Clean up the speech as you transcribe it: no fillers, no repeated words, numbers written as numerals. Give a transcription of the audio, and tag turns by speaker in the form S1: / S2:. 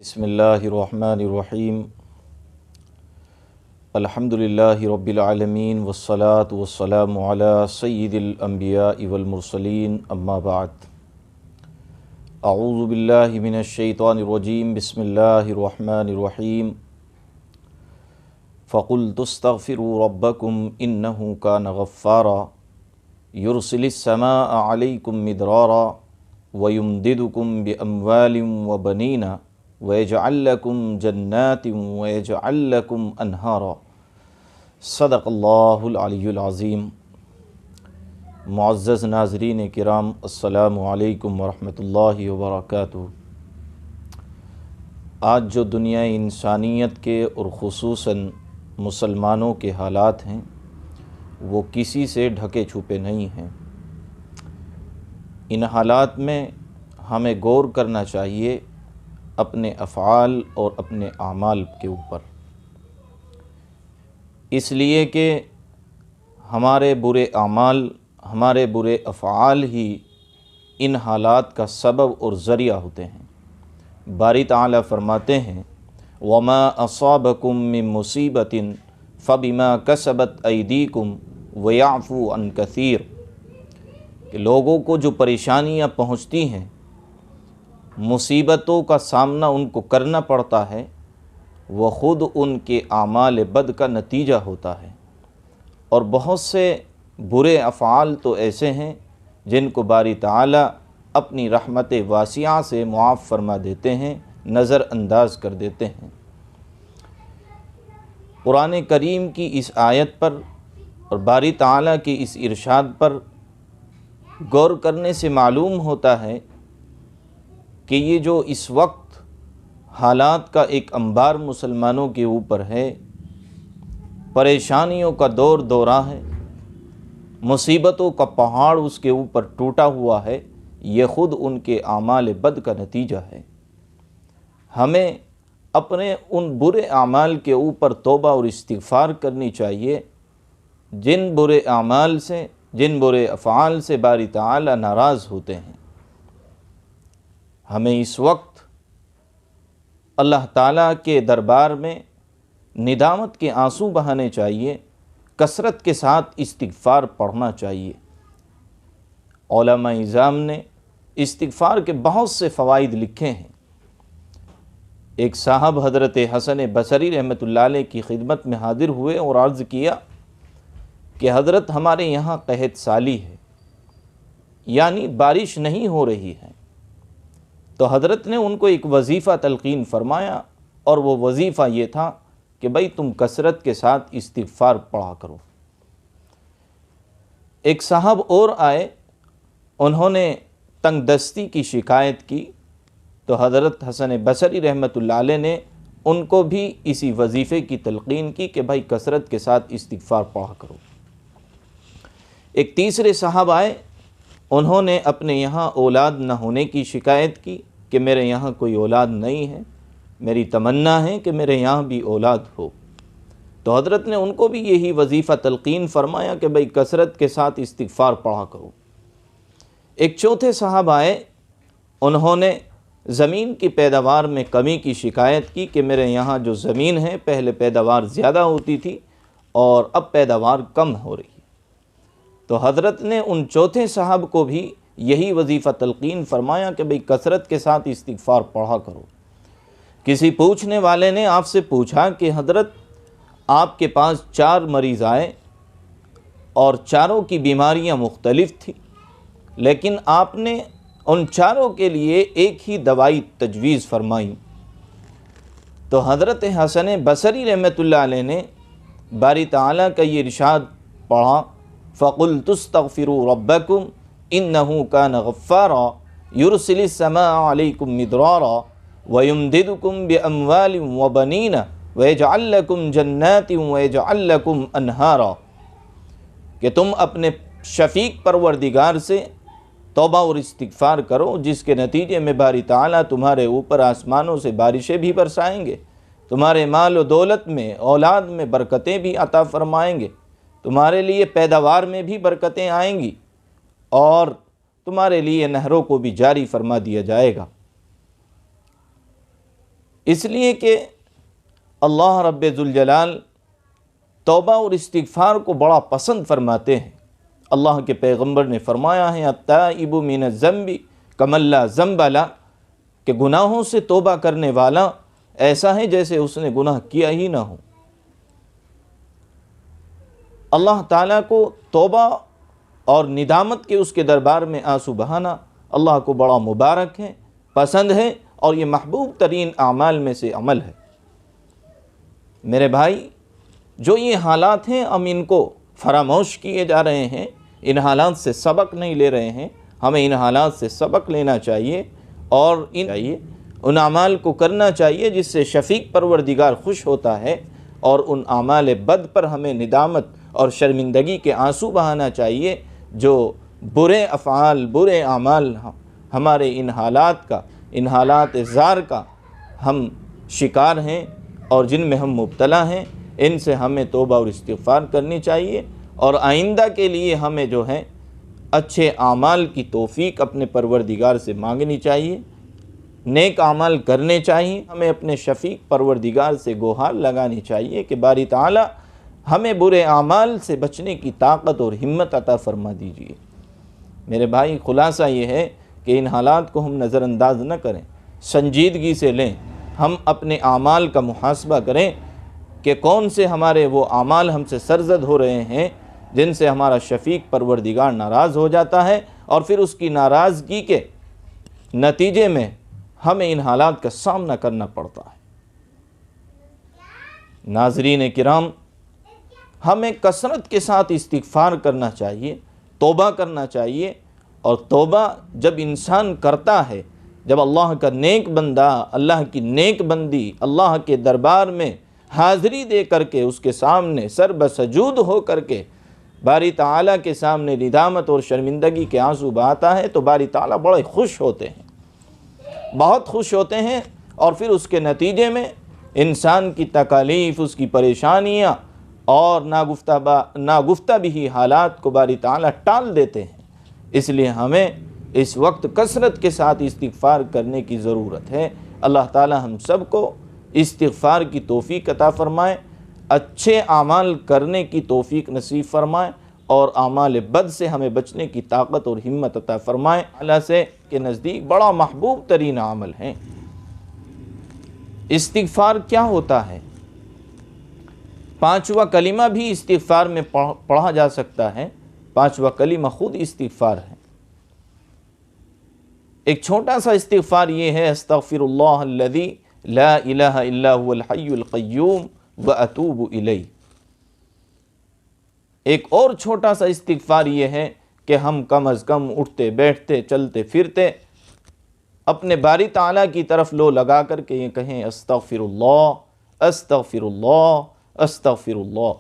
S1: بسم اللہ الرحمن الرحیم الحمد للہ رب العالمین والصلاة والسلام علی سید الانبیاء والمرسلین اما بعد اعوذ باللہ من الشیطان الرجیم بسم اللہ الرحمن الرحیم فقلت استغفروا ربکم انہ کان غفارا یرسل السماء علیکم مدرارا ویمددکم باموال وبنین وَيَجْعَلْ لَكُمْ جَنَّاتٍ وَيَجْعَلْ لَكُمْ أَنْهَارًا صدق اللہ العلی العظیم۔ معزز ناظرین کرام، السلام علیکم ورحمۃ اللہ وبرکاتہ۔ آج جو دنیا انسانیت کے اور خصوصاً مسلمانوں کے حالات ہیں وہ کسی سے ڈھکے چھپے نہیں ہیں۔ ان حالات میں ہمیں غور کرنا چاہیے اپنے افعال اور اپنے اعمال کے اوپر، اس لیے کہ ہمارے برے اعمال، ہمارے برے افعال ہی ان حالات کا سبب اور ذریعہ ہوتے ہیں۔ باری تعالیٰ فرماتے ہیں وَمَا أَصَابَكُم مِّن مُّصِيبَةٍ فَبِمَا كَسَبَتْ أَيْدِيكُمْ وَيَعْفُو عَن كَثِيرٍ کہ لوگوں کو جو پریشانیاں پہنچتی ہیں، مصیبتوں کا سامنا ان کو کرنا پڑتا ہے، وہ خود ان کے اعمال بد کا نتیجہ ہوتا ہے۔ اور بہت سے برے افعال تو ایسے ہیں جن کو باری تعالیٰ اپنی رحمت واسعہ سے معاف فرما دیتے ہیں، نظر انداز کر دیتے ہیں۔ قرآن کریم کی اس آیت پر اور باری تعالیٰ کی اس ارشاد پر غور کرنے سے معلوم ہوتا ہے کہ یہ جو اس وقت حالات کا ایک انبار مسلمانوں کے اوپر ہے، پریشانیوں کا دور دورہ ہے، مصیبتوں کا پہاڑ اس کے اوپر ٹوٹا ہوا ہے، یہ خود ان کے اعمال بد کا نتیجہ ہے۔ ہمیں اپنے ان برے اعمال کے اوپر توبہ اور استغفار کرنی چاہیے جن برے اعمال سے، جن برے افعال سے باری تعالیٰ ناراض ہوتے ہیں۔ ہمیں اس وقت اللہ تعالیٰ کے دربار میں ندامت کے آنسو بہانے چاہیے، کثرت کے ساتھ استغفار پڑھنا چاہیے۔ علماء اعظام نے استغفار کے بہت سے فوائد لکھے ہیں۔ ایک صاحب حضرت حسن بصری رحمۃ اللہ علیہ کی خدمت میں حاضر ہوئے اور عرض کیا کہ حضرت ہمارے یہاں قحط سالی ہے، یعنی بارش نہیں ہو رہی ہے۔ تو حضرت نے ان کو ایک وظیفہ تلقین فرمایا، اور وہ وظیفہ یہ تھا کہ بھئی تم کثرت کے ساتھ استغفار پڑھا کرو۔ ایک صاحب اور آئے، انہوں نے تنگ دستی کی شکایت کی، تو حضرت حسن بصری رحمۃ اللہ علیہ نے ان کو بھی اسی وظیفے کی تلقین کی کہ بھئی کثرت کے ساتھ استغفار پڑھا کرو۔ ایک تیسرے صاحب آئے، انہوں نے اپنے یہاں اولاد نہ ہونے کی شکایت کی کہ میرے یہاں کوئی اولاد نہیں ہے، میری تمنا ہے کہ میرے یہاں بھی اولاد ہو۔ تو حضرت نے ان کو بھی یہی وظیفہ تلقین فرمایا کہ بھئی کثرت کے ساتھ استغفار پڑھا کرو۔ ایک چوتھے صاحب آئے، انہوں نے زمین کی پیداوار میں کمی کی شکایت کی کہ میرے یہاں جو زمین ہے پہلے پیداوار زیادہ ہوتی تھی اور اب پیداوار کم ہو رہی ہے۔ تو حضرت نے ان چوتھے صاحب کو بھی یہی وظیفہ تلقین فرمایا کہ بھئی کثرت کے ساتھ استغفار پڑھا کرو۔ کسی پوچھنے والے نے آپ سے پوچھا کہ حضرت آپ کے پاس 4 مریض آئے اور چاروں کی بیماریاں مختلف تھیں، لیکن آپ نے ان چاروں کے لیے ایک ہی دوائی تجویز فرمائی۔ تو حضرت حسن بصری رحمۃ اللہ علیہ نے باری تعالیٰ کا یہ ارشاد پڑھا فَقُلْتُ اسْتَغْفِرُوا رَبَّكُمْ إِنَّهُ كَانَ غَفَّارًا يُرْسِلِ السَّمَاءَ عَلَيْكُمْ مِدْرَارًا وَيُمْدِدُكُمْ بِأَمْوَالٍ وَبَنِينَ وَيَجْعَلْ لَكُمْ جَنَّاتٍ وَيَجْعَلْ لَكُمْ أَنْهَارًا کہ تم اپنے شفیق پروردگار سے توبہ اور استغفار کرو، جس کے نتیجے میں باری تعالیٰ تمہارے اوپر آسمانوں سے بارشیں بھی برسائیں گے، تمہارے مال و دولت میں، اولاد میں برکتیں بھی عطا فرمائیں گے، تمہارے لیے پیداوار میں بھی برکتیں آئیں گی، اور تمہارے لیے نہروں کو بھی جاری فرما دیا جائے گا۔ اس لیے کہ اللہ رب ذوالجلال توبہ اور استغفار کو بڑا پسند فرماتے ہیں۔ اللہ کے پیغمبر نے فرمایا ہے التائب من الذنب کمن لا ذنب لہ، کہ گناہوں سے توبہ کرنے والا ایسا ہے جیسے اس نے گناہ کیا ہی نہ ہو۔ اللہ تعالیٰ کو توبہ اور ندامت کے اس کے دربار میں آنسو بہانا اللہ کو بڑا مبارک ہے، پسند ہے، اور یہ محبوب ترین اعمال میں سے عمل ہے۔ میرے بھائی، جو یہ حالات ہیں ہم ان کو فراموش کیے جا رہے ہیں، ان حالات سے سبق نہیں لے رہے ہیں۔ ہمیں ان حالات سے سبق لینا چاہیے اور ان اعمال کو کرنا چاہیے جس سے شفیق پروردگار خوش ہوتا ہے، اور ان اعمال بد پر ہمیں ندامت اور شرمندگی کے آنسو بہانا چاہیے جو برے افعال، برے اعمال ہمارے ان حالات زار کا ہم شکار ہیں اور جن میں ہم مبتلا ہیں، ان سے ہمیں توبہ اور استغفار کرنی چاہیے، اور آئندہ کے لیے ہمیں جو ہے اچھے اعمال کی توفیق اپنے پروردگار سے مانگنی چاہیے، نیک اعمال کرنے چاہیے۔ ہمیں اپنے شفیق پروردگار سے گہار لگانی چاہیے کہ باری تعالی ہمیں برے اعمال سے بچنے کی طاقت اور ہمت عطا فرما دیجیے۔ میرے بھائی، خلاصہ یہ ہے کہ ان حالات کو ہم نظر انداز نہ کریں، سنجیدگی سے لیں، ہم اپنے اعمال کا محاسبہ کریں کہ کون سے ہمارے وہ اعمال ہم سے سرزد ہو رہے ہیں جن سے ہمارا شفیق پروردگار ناراض ہو جاتا ہے، اور پھر اس کی ناراضگی کے نتیجے میں ہمیں ان حالات کا سامنا کرنا پڑتا ہے۔ ناظرین کرام، ہمیں کثرت کے ساتھ استغفار کرنا چاہیے، توبہ کرنا چاہیے، اور توبہ جب انسان کرتا ہے، جب اللہ کا نیک بندہ، اللہ کی نیک بندی اللہ کے دربار میں حاضری دے کر کے اس کے سامنے سر بسجود ہو کر کے باری تعالیٰ کے سامنے ندامت اور شرمندگی کے آنسو بہاتا ہے، تو باری تعالیٰ بڑے خوش ہوتے ہیں، بہت خوش ہوتے ہیں، اور پھر اس کے نتیجے میں انسان کی تکالیف، اس کی پریشانیاں اور ناگفتہ بھی حالات کو باری تعالیٰ ٹال دیتے ہیں۔ اس لیے ہمیں اس وقت کثرت کے ساتھ استغفار کرنے کی ضرورت ہے۔ اللہ تعالیٰ ہم سب کو استغفار کی توفیق عطا فرمائے، اچھے اعمال کرنے کی توفیق نصیب فرمائے، اور اعمال بد سے ہمیں بچنے کی طاقت اور ہمت عطا فرمائے۔ اللہ سے کے نزدیک بڑا محبوب ترین عمل ہے۔ استغفار کیا ہوتا ہے؟ 5واں کلمہ بھی استغفار میں پڑھا جا سکتا ہے۔ 5واں کلمہ خود استغفار ہے۔ ایک چھوٹا سا استغفار یہ ہے استغفر اللہ الذی لا الہ الا هو الحی القیوم واتوب الیہ۔ ایک اور چھوٹا سا استغفار یہ ہے کہ ہم کم از کم اٹھتے بیٹھتے چلتے پھرتے اپنے باری تعالیٰ کی طرف لو لگا کر کے یہ کہیں استغفر اللہ استغفر اللہ استغفر اللہ۔